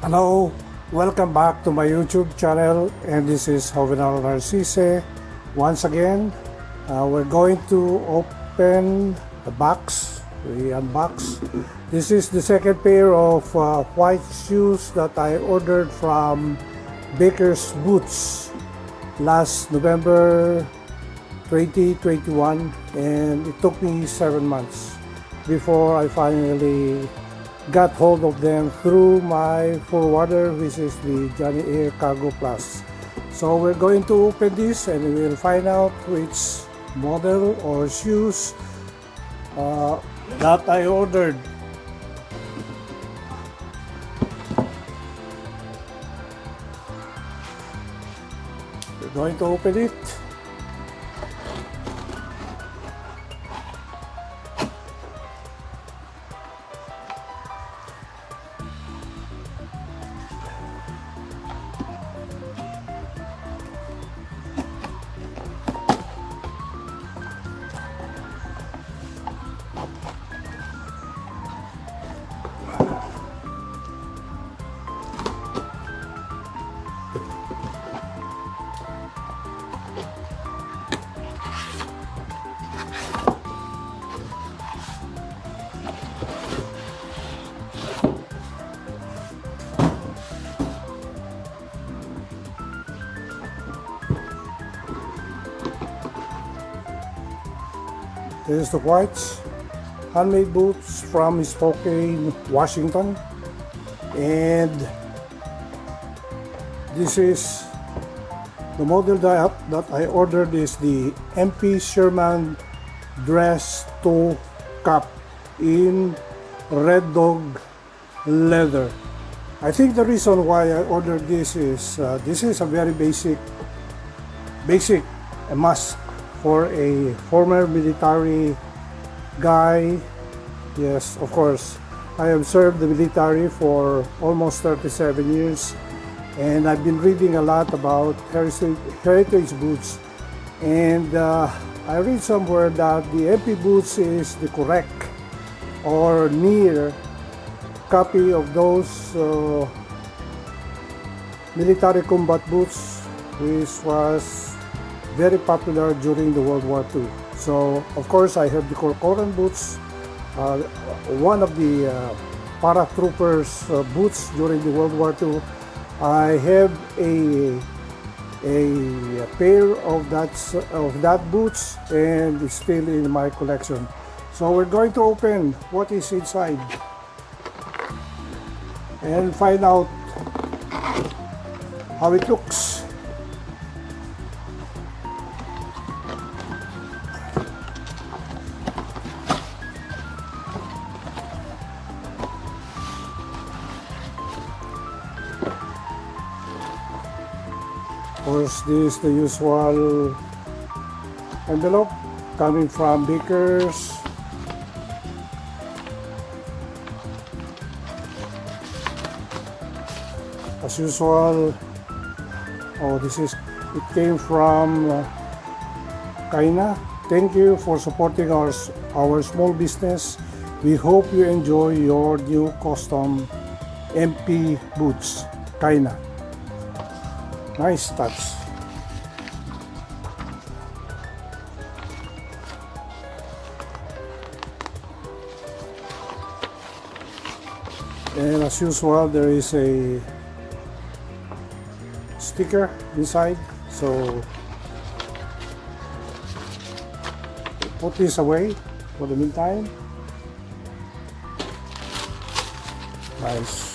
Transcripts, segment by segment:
Hello, welcome back to my YouTube channel, and this is Jovenal Narcisse. Once again, we're going to open the box. We unbox. This is the second pair of white shoes that I ordered from Baker's Boots last November 2021, and it took me 7 months before I finally got hold of them through my forwarder, which is the Johnny Air Cargo Plus. So we're going to open this and we'll find out which model or shoes that I ordered. We're going to open it. This is the whites, handmade boots from Spokane, Washington, and this is the model that I ordered is the MP Sherman dress toe cap in Redwood Leather. I think the reason why I ordered this is a very basic a must for a former military guy. Yes, of course, I have served the military for almost 37 years, and I've been reading a lot about heritage boots, and I read somewhere that the MP boots is the correct or near copy of those military combat boots, which was very popular during the World War II. So, of course, I have the Corcoran boots, one of the paratroopers boots during the World War II. I have a pair of that boots, and it's still in my collection. So we're going to open what is inside and find out how it looks. Of course, this is the usual envelope coming from Baker's. As usual, it came from Kaina. Thank you for supporting our small business. We hope you enjoy your new custom MP boots. Kaina. Nice touch. And as usual, there is a sticker inside, so put this away for the meantime. Nice.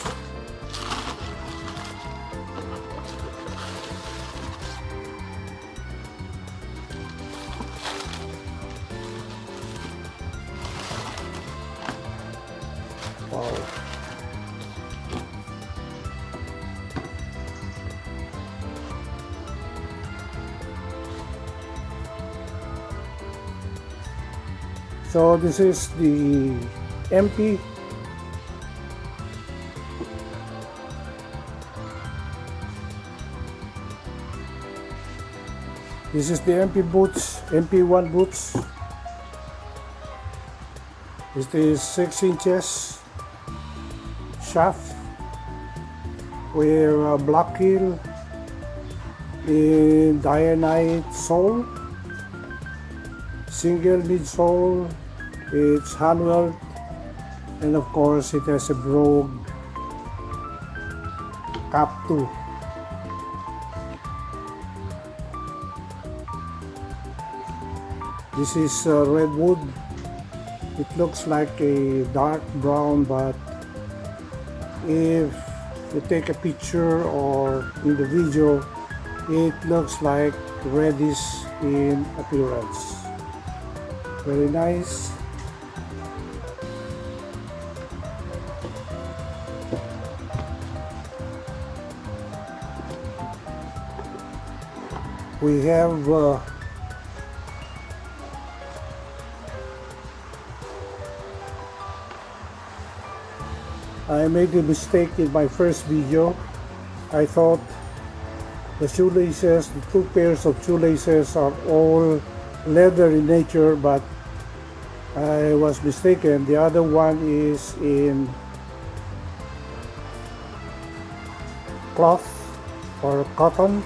Wow. So this is the MP. This is the MP boots, MP1 boots. It is 6 inches shaft with black heel in dianite sole, single midsole, it's handweld, and of course it has a brogue cap too. This is redwood. It looks like a dark brown, but if you take a picture or in the video, it looks like reddish in appearance. Very nice. We have I made a mistake in my first video. I thought the shoelaces, the two pairs of shoelaces are all leather in nature, but I was mistaken. The other one is in cloth or cotton,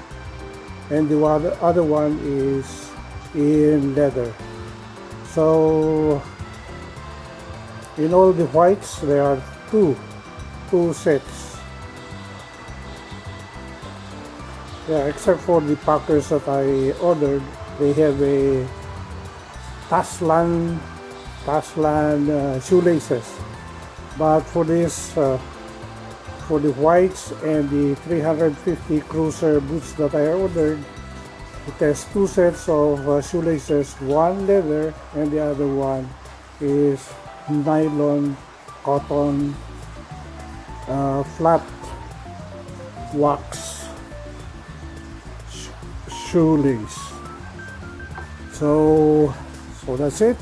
and the other one is in leather. So in all the whites there are two sets. Yeah, except for the packers that I ordered, they have a Taslan shoelaces. But for this, for the whites and the 350 cruiser boots that I ordered, it has two sets of shoelaces, one leather and the other one is nylon cotton flat wax shoelace. So that's it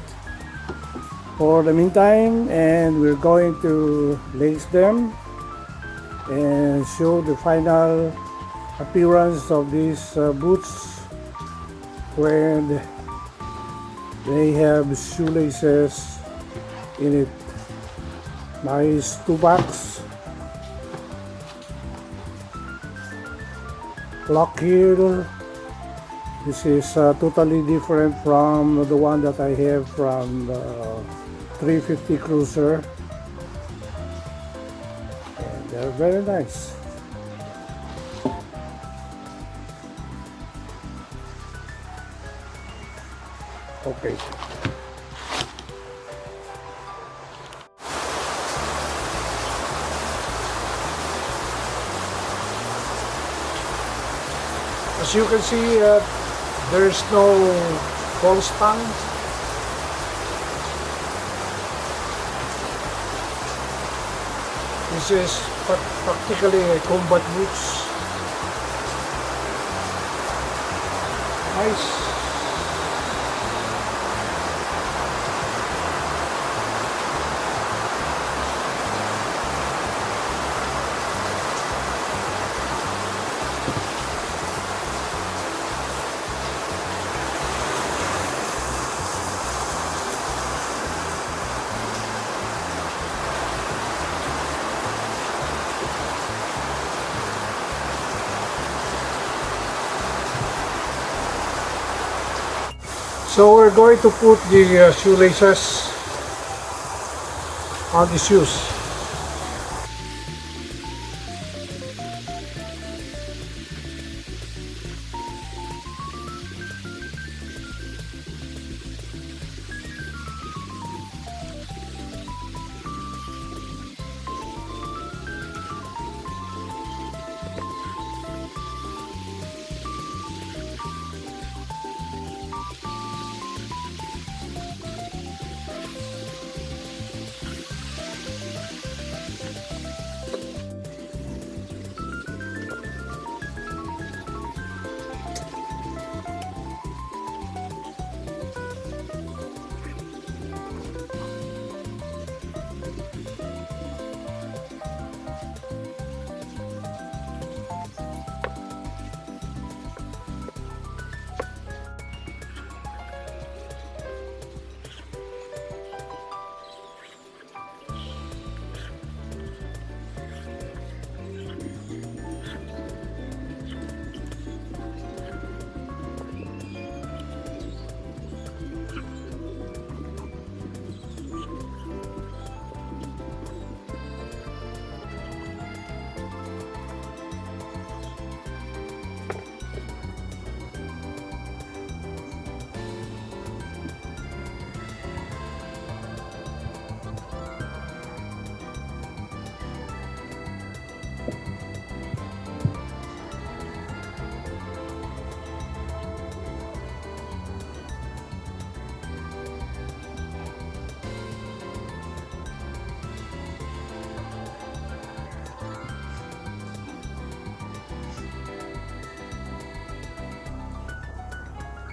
for the meantime, and we're going to lace them and show the final appearance of these boots when they have shoelaces in it. Nice two backs, lock heel. This is totally different from the one that I have from the 350 cruiser, and they're very nice. Okay. As you can see, there is no false tongue. This is practically a combat boots. Nice. So we're going to put the shoelaces on the shoes.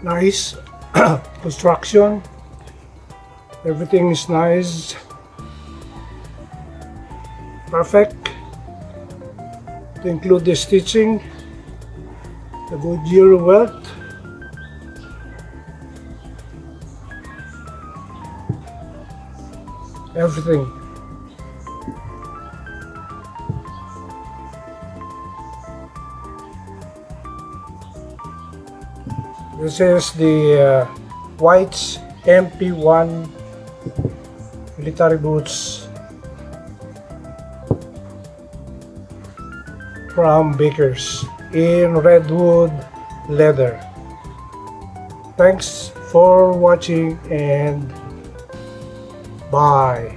Nice construction. Everything is nice. Perfect. To include the stitching, the Goodyear welt. Everything. This is the White's MP1 military boots from Baker's in Redwood Leather. Thanks for watching and bye.